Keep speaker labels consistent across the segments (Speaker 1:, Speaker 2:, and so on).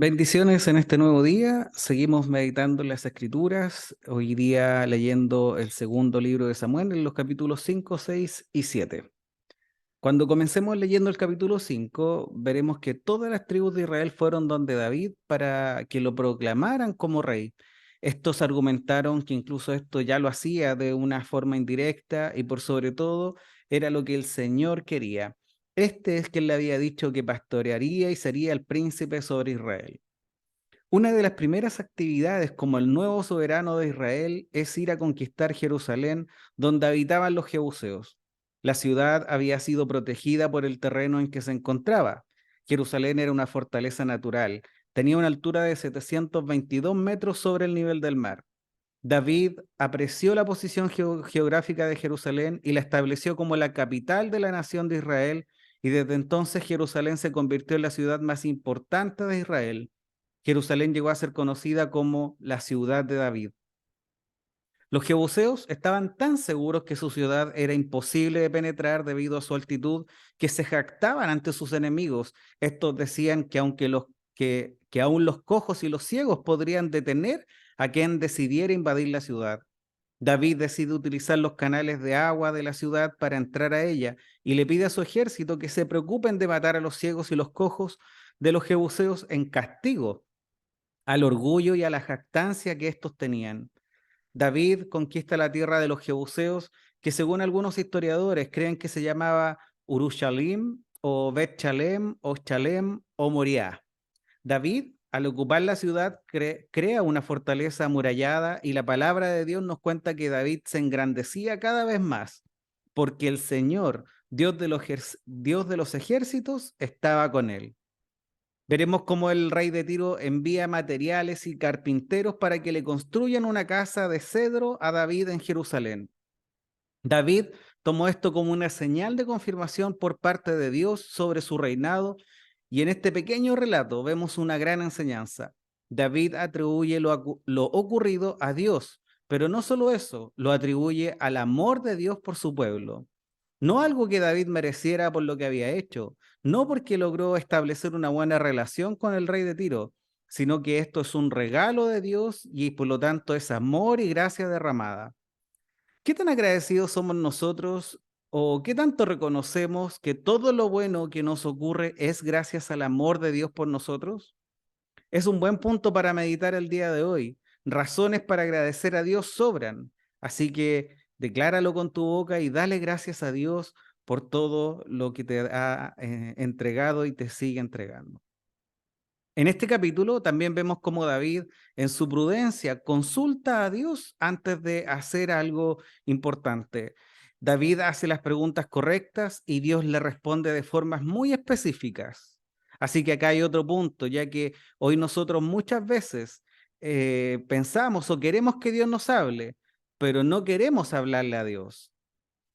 Speaker 1: Bendiciones en este nuevo día. Seguimos meditando en las Escrituras. Hoy día leyendo el segundo libro de Samuel en los capítulos 5, 6 y 7. Cuando comencemos leyendo el capítulo 5, veremos que todas las tribus de Israel fueron donde David para que lo proclamaran como rey. Estos argumentaron que incluso esto ya lo hacía de una forma indirecta y por sobre todo era lo que el Señor quería. Este es quien le había dicho que pastorearía y sería el príncipe sobre Israel. Una de las primeras actividades como el nuevo soberano de Israel es ir a conquistar Jerusalén, donde habitaban los jebuseos. La ciudad había sido protegida por el terreno en que se encontraba. Jerusalén era una fortaleza natural, tenía una altura de 722 metros sobre el nivel del mar. David apreció la posición geográfica de Jerusalén y la estableció como la capital de la nación de Israel, y desde entonces Jerusalén se convirtió en la ciudad más importante de Israel. Jerusalén llegó a ser conocida como la ciudad de David. Los jebuseos estaban tan seguros que su ciudad era imposible de penetrar debido a su altitud que se jactaban ante sus enemigos. Estos decían que que aún los cojos y los ciegos podrían detener a quien decidiera invadir la ciudad. David decide utilizar los canales de agua de la ciudad para entrar a ella y le pide a su ejército que se preocupen de matar a los ciegos y los cojos de los jebuseos en castigo al orgullo y a la jactancia que estos tenían. David conquista la tierra de los jebuseos, que según algunos historiadores creen que se llamaba Urushalim o Bet-Shalem o Shalem o Moriah. David, al ocupar la ciudad, crea una fortaleza amurallada, y la palabra de Dios nos cuenta que David se engrandecía cada vez más, porque el Señor, Dios de los ejércitos, estaba con él. Veremos cómo el rey de Tiro envía materiales y carpinteros para que le construyan una casa de cedro a David en Jerusalén. David tomó esto como una señal de confirmación por parte de Dios sobre su reinado, y en este pequeño relato vemos una gran enseñanza. David atribuye lo ocurrido a Dios, pero no solo eso, lo atribuye al amor de Dios por su pueblo. No algo que David mereciera por lo que había hecho, no porque logró establecer una buena relación con el rey de Tiro, sino que esto es un regalo de Dios y por lo tanto es amor y gracia derramada. ¿Qué tan agradecidos somos nosotros, o qué tanto reconocemos que todo lo bueno que nos ocurre es gracias al amor de Dios por nosotros? Es un buen punto para meditar el día de hoy. Razones para agradecer a Dios sobran, así que decláralo con tu boca y dale gracias a Dios por todo lo que te ha entregado y te sigue entregando. En este capítulo también vemos cómo David, en su prudencia, consulta a Dios antes de hacer algo importante. David hace las preguntas correctas y Dios le responde de formas muy específicas. Así que acá hay otro punto, ya que hoy nosotros muchas veces pensamos o queremos que Dios nos hable, pero no queremos hablarle a Dios.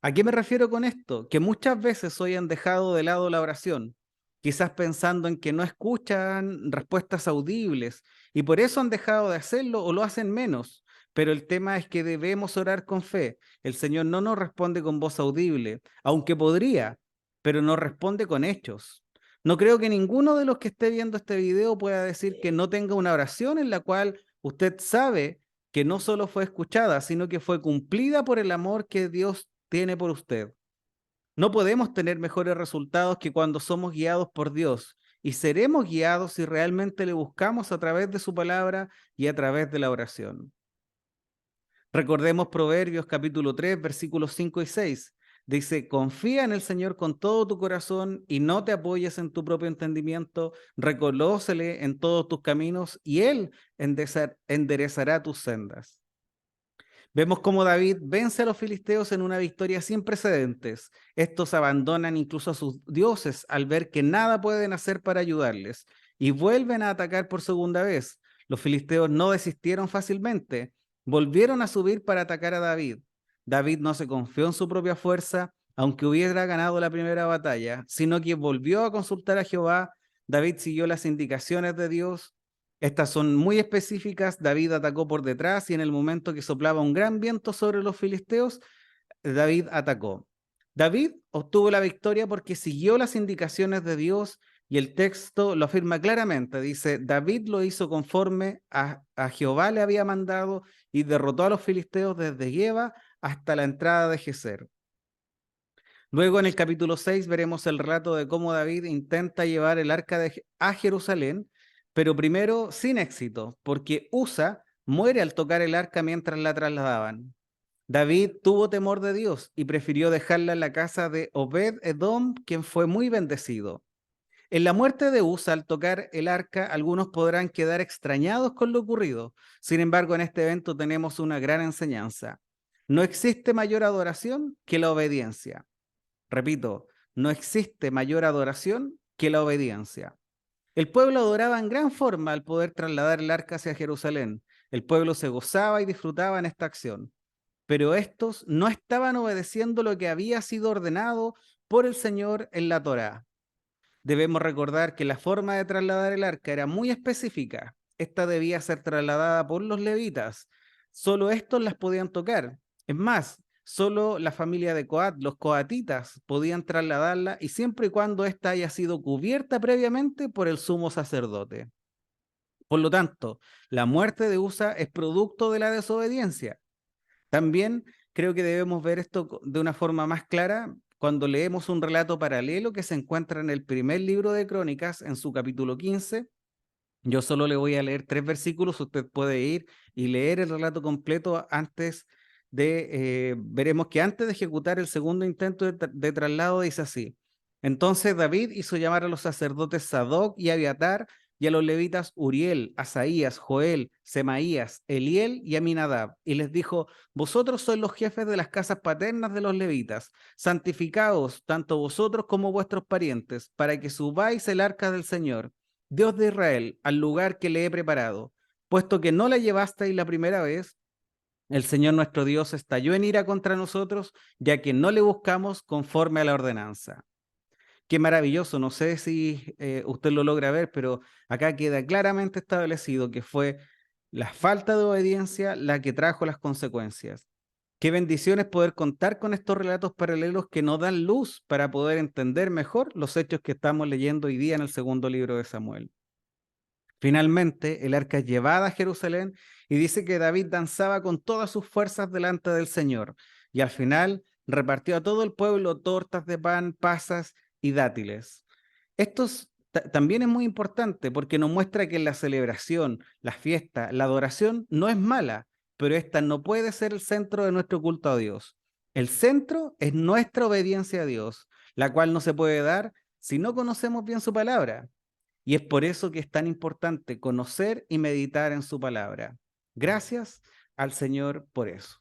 Speaker 1: ¿A qué me refiero con esto? Que muchas veces hoy han dejado de lado la oración, quizás pensando en que no escuchan respuestas audibles, y por eso han dejado de hacerlo o lo hacen menos. Pero el tema es que debemos orar con fe. El Señor no nos responde con voz audible, aunque podría, pero nos responde con hechos. No creo que ninguno de los que esté viendo este video pueda decir que no tenga una oración en la cual usted sabe que no solo fue escuchada, sino que fue cumplida por el amor que Dios tiene por usted. No podemos tener mejores resultados que cuando somos guiados por Dios, y seremos guiados si realmente le buscamos a través de su palabra y a través de la oración. Recordemos Proverbios capítulo 3, versículos 5 y 6. Dice: confía en el Señor con todo tu corazón y no te apoyes en tu propio entendimiento, reconócele en todos tus caminos y Él enderezará tus sendas. Vemos cómo David vence a los filisteos en una victoria sin precedentes. Estos abandonan incluso a sus dioses al ver que nada pueden hacer para ayudarles, y vuelven a atacar por segunda vez. Los filisteos no desistieron fácilmente, volvieron a subir para atacar a David. David no se confió en su propia fuerza, aunque hubiera ganado la primera batalla, sino que volvió a consultar a Jehová. David siguió las indicaciones de Dios. Estas son muy específicas. David atacó por detrás y en el momento que soplaba un gran viento sobre los filisteos, David atacó. David obtuvo la victoria porque siguió las indicaciones de Dios Y el texto lo afirma claramente, dice, David lo hizo conforme a Jehová le había mandado y derrotó a los filisteos desde Geba hasta la entrada de Geser. Luego en el capítulo 6 veremos el relato de cómo David intenta llevar el arca a Jerusalén, pero primero sin éxito, porque Usa muere al tocar el arca mientras la trasladaban. David tuvo temor de Dios y prefirió dejarla en la casa de Obed-Edom, quien fue muy bendecido. En la muerte de Usa, al tocar el arca, algunos podrán quedar extrañados con lo ocurrido. Sin embargo, en este evento tenemos una gran enseñanza. No existe mayor adoración que la obediencia. Repito, no existe mayor adoración que la obediencia. El pueblo adoraba en gran forma al poder trasladar el arca hacia Jerusalén. El pueblo se gozaba y disfrutaba en esta acción, pero estos no estaban obedeciendo lo que había sido ordenado por el Señor en la Torá. Debemos recordar que la forma de trasladar el arca era muy específica. Esta debía ser trasladada por los levitas. Solo estos las podían tocar. Es más, solo la familia de Coat, los coatitas, podían trasladarla y siempre y cuando ésta haya sido cubierta previamente por el sumo sacerdote. Por lo tanto, la muerte de Usa es producto de la desobediencia. También creo que debemos ver esto de una forma más clara cuando leemos un relato paralelo que se encuentra en el primer libro de Crónicas, en su capítulo 15. Yo solo le voy a leer 3 versículos, usted puede ir y leer el relato completo antes veremos que antes de ejecutar el segundo intento de traslado dice así: entonces David hizo llamar a los sacerdotes Sadoc y Abiatar y a los levitas Uriel, Asaías, Joel, Semaías, Eliel y Aminadab, y les dijo: vosotros sois los jefes de las casas paternas de los levitas, santificaos tanto vosotros como vuestros parientes, para que subáis el arca del Señor, Dios de Israel, al lugar que le he preparado. Puesto que no la llevasteis la primera vez, el Señor nuestro Dios estalló en ira contra nosotros, ya que no le buscamos conforme a la ordenanza. Qué maravilloso, no sé si usted lo logra ver, pero acá queda claramente establecido que fue la falta de obediencia la que trajo las consecuencias. Qué bendiciones poder contar con estos relatos paralelos que nos dan luz para poder entender mejor los hechos que estamos leyendo hoy día en el segundo libro de Samuel. Finalmente, el arca es llevada a Jerusalén y dice que David danzaba con todas sus fuerzas delante del Señor, y al final repartió a todo el pueblo tortas de pan, pasas y dátiles. Esto también es muy importante porque nos muestra que la celebración, la fiesta, la adoración no es mala, pero esta no puede ser el centro de nuestro culto a Dios. El centro es nuestra obediencia a Dios, la cual no se puede dar si no conocemos bien su palabra. Y es por eso que es tan importante conocer y meditar en su palabra. Gracias al Señor por eso.